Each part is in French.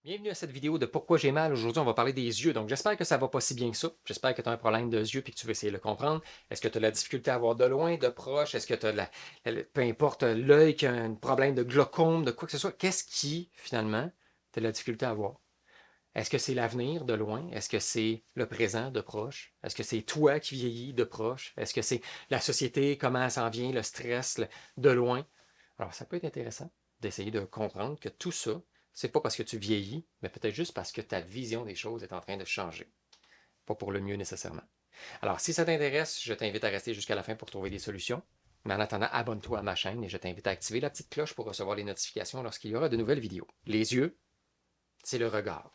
Bienvenue à cette vidéo de Pourquoi j'ai mal. Aujourd'hui, on va parler des yeux. Donc, j'espère que ça va pas si bien que ça. J'espère que tu as un problème de yeux et que tu veux essayer de le comprendre. Est-ce que tu as de la difficulté à voir de loin, de proche? Est-ce que tu as peu importe l'œil qui a un problème de glaucome, de quoi que ce soit? Qu'est-ce qui, finalement, tu as de la difficulté à voir? Est-ce que c'est l'avenir de loin? Est-ce que c'est le présent de proche? Est-ce que c'est toi qui vieillis de proche? Est-ce que c'est la société, comment elle s'en vient, le stress de loin? Alors, ça peut être intéressant d'essayer de comprendre que tout ça, c'est pas parce que tu vieillis, mais peut-être juste parce que ta vision des choses est en train de changer. Pas pour le mieux nécessairement. Alors, si ça t'intéresse, je t'invite à rester jusqu'à la fin pour trouver des solutions. Mais en attendant, abonne-toi à ma chaîne et je t'invite à activer la petite cloche pour recevoir les notifications lorsqu'il y aura de nouvelles vidéos. Les yeux, c'est le regard.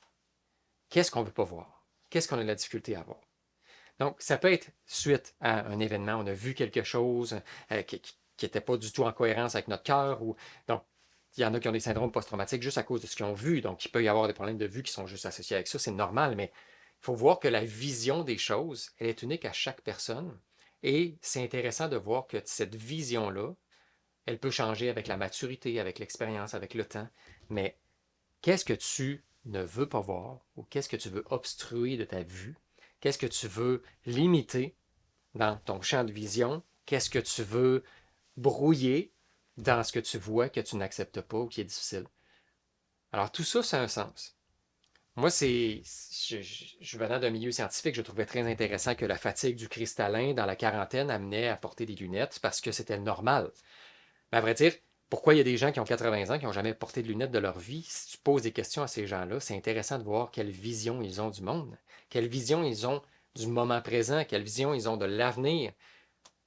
Qu'est-ce qu'on ne veut pas voir? Qu'est-ce qu'on a de la difficulté à voir? Donc, ça peut être suite à un événement, on a vu quelque chose qui n'était pas du tout en cohérence avec notre cœur. Donc, il y en a qui ont des syndromes post-traumatiques juste à cause de ce qu'ils ont vu. Donc, il peut y avoir des problèmes de vue qui sont juste associés avec ça. C'est normal, mais il faut voir que la vision des choses, elle est unique à chaque personne. Et c'est intéressant de voir que cette vision-là, elle peut changer avec la maturité, avec l'expérience, avec le temps. Mais qu'est-ce que tu ne veux pas voir ou qu'est-ce que tu veux obstruer de ta vue? Qu'est-ce que tu veux limiter dans ton champ de vision? Qu'est-ce que tu veux brouiller dans ce que tu vois que tu n'acceptes pas ou qui est difficile? Alors tout ça, c'est un sens. Moi, je venant d'un milieu scientifique, je trouvais très intéressant que la fatigue du cristallin dans la quarantaine amenait à porter des lunettes parce que c'était normal. Mais à vrai dire, pourquoi il y a des gens qui ont 80 ans qui n'ont jamais porté de lunettes de leur vie? Si tu poses des questions à ces gens-là, c'est intéressant de voir quelle vision ils ont du monde, quelle vision ils ont du moment présent, quelle vision ils ont de l'avenir.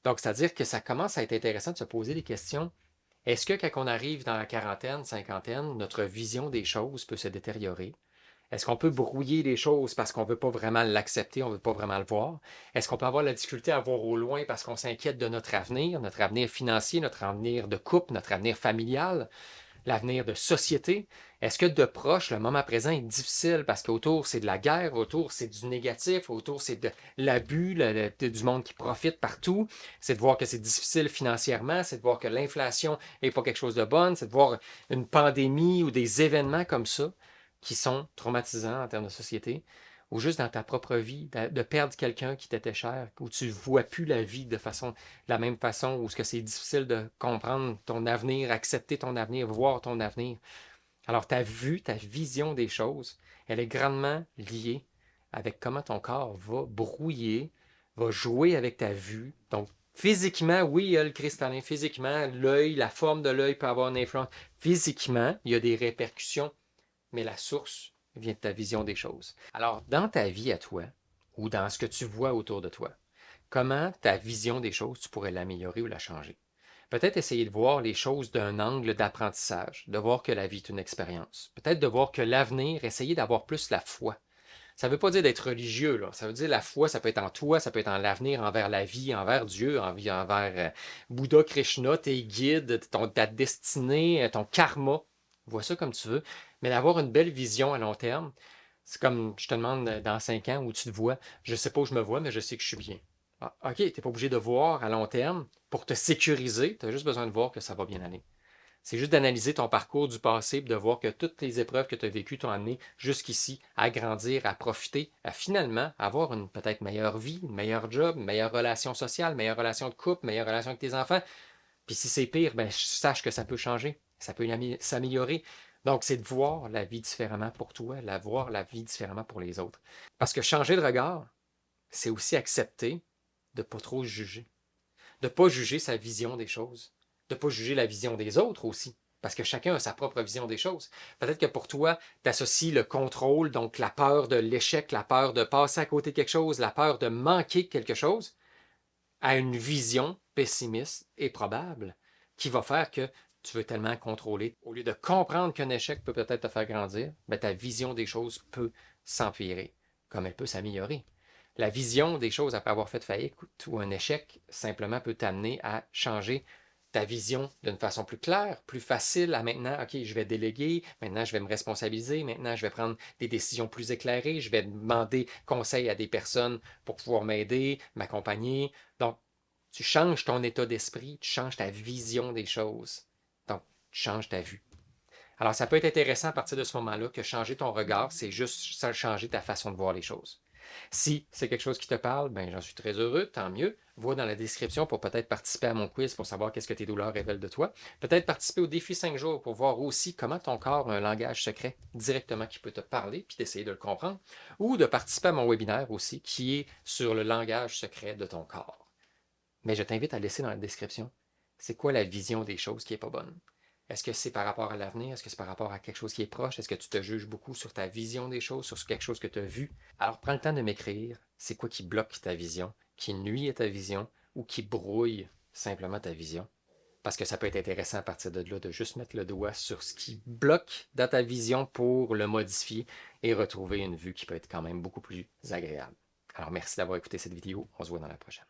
Donc, c'est-à-dire que ça commence à être intéressant de se poser des questions. Est-ce que quand on arrive dans la quarantaine, cinquantaine, notre vision des choses peut se détériorer? Est-ce qu'on peut brouiller les choses parce qu'on ne veut pas vraiment l'accepter, on ne veut pas vraiment le voir? Est-ce qu'on peut avoir la difficulté à voir au loin parce qu'on s'inquiète de notre avenir financier, notre avenir de couple, notre avenir familial, l'avenir de société? Est-ce que de proche, le moment présent est difficile parce qu'autour, c'est de la guerre, autour, c'est du négatif, autour, c'est de l'abus, du monde qui profite partout? C'est de voir que c'est difficile financièrement, c'est de voir que l'inflation n'est pas quelque chose de bon, c'est de voir une pandémie ou des événements comme ça qui sont traumatisants en termes de société, ou juste dans ta propre vie, de perdre quelqu'un qui t'était cher, où tu ne vois plus la vie de la même façon, où c'est difficile de comprendre ton avenir, accepter ton avenir, voir ton avenir. Alors ta vue, ta vision des choses, elle est grandement liée avec comment ton corps va brouiller, va jouer avec ta vue. Donc physiquement, oui, il y a le cristallin. Physiquement, l'œil, la forme de l'œil peut avoir une influence. Physiquement, il y a des répercussions, mais la source vient de ta vision des choses. Alors, dans ta vie à toi, ou dans ce que tu vois autour de toi, comment ta vision des choses, tu pourrais l'améliorer ou la changer? Peut-être essayer de voir les choses d'un angle d'apprentissage, de voir que la vie est une expérience. Peut-être de voir que l'avenir, essayer d'avoir plus la foi. Ça ne veut pas dire d'être religieux, là. Ça veut dire la foi, ça peut être en toi, ça peut être en l'avenir, envers la vie, envers Dieu, envers Bouddha, Krishna, tes guides, ta destinée, ton karma. Vois ça comme tu veux. Mais d'avoir une belle vision à long terme, c'est comme je te demande dans 5 ans où tu te vois, je ne sais pas où je me vois, mais je sais que je suis bien. Ah, OK, tu n'es pas obligé de voir à long terme pour te sécuriser, tu as juste besoin de voir que ça va bien aller. C'est juste d'analyser ton parcours du passé et de voir que toutes les épreuves que tu as vécues t'ont amené jusqu'ici à grandir, à profiter, à finalement avoir une peut-être meilleure vie, une meilleure job, une meilleure relation sociale, une meilleure relation de couple, une meilleure relation avec tes enfants. Puis si c'est pire, ben, sache que ça peut changer, ça peut s'améliorer. Donc, c'est de voir la vie différemment pour toi, voir la vie différemment pour les autres. Parce que changer de regard, c'est aussi accepter de ne pas trop juger, de ne pas juger sa vision des choses, de ne pas juger la vision des autres aussi. Parce que chacun a sa propre vision des choses. Peut-être que pour toi, tu associes le contrôle, donc la peur de l'échec, la peur de passer à côté de quelque chose, la peur de manquer quelque chose, à une vision pessimiste et probable qui va faire que tu veux tellement contrôler. Au lieu de comprendre qu'un échec peut peut-être te faire grandir, ben ta vision des choses peut s'empirer, comme elle peut s'améliorer. La vision des choses après avoir fait faillite ou un échec simplement peut t'amener à changer ta vision d'une façon plus claire, plus facile à maintenant, OK, je vais déléguer, maintenant je vais me responsabiliser, maintenant je vais prendre des décisions plus éclairées, je vais demander conseil à des personnes pour pouvoir m'aider, m'accompagner. Donc, tu changes ton état d'esprit, tu changes ta vision des choses. Donc, tu changes ta vue. Alors, ça peut être intéressant à partir de ce moment-là que changer ton regard, c'est juste ça, changer ta façon de voir les choses. Si c'est quelque chose qui te parle, ben j'en suis très heureux, tant mieux. Va dans la description pour peut-être participer à mon quiz pour savoir qu'est-ce que tes douleurs révèlent de toi. Peut-être participer au défi 5 jours pour voir aussi comment ton corps a un langage secret directement qui peut te parler, puis d'essayer de le comprendre. Ou de participer à mon webinaire aussi, qui est sur le langage secret de ton corps. Mais je t'invite à laisser dans la description, c'est quoi la vision des choses qui n'est pas bonne? Est-ce que c'est par rapport à l'avenir? Est-ce que c'est par rapport à quelque chose qui est proche? Est-ce que tu te juges beaucoup sur ta vision des choses, sur quelque chose que tu as vu? Alors prends le temps de m'écrire, c'est quoi qui bloque ta vision, qui nuit à ta vision ou qui brouille simplement ta vision? Parce que ça peut être intéressant à partir de là de juste mettre le doigt sur ce qui bloque dans ta vision pour le modifier et retrouver une vue qui peut être quand même beaucoup plus agréable. Alors merci d'avoir écouté cette vidéo, on se voit dans la prochaine.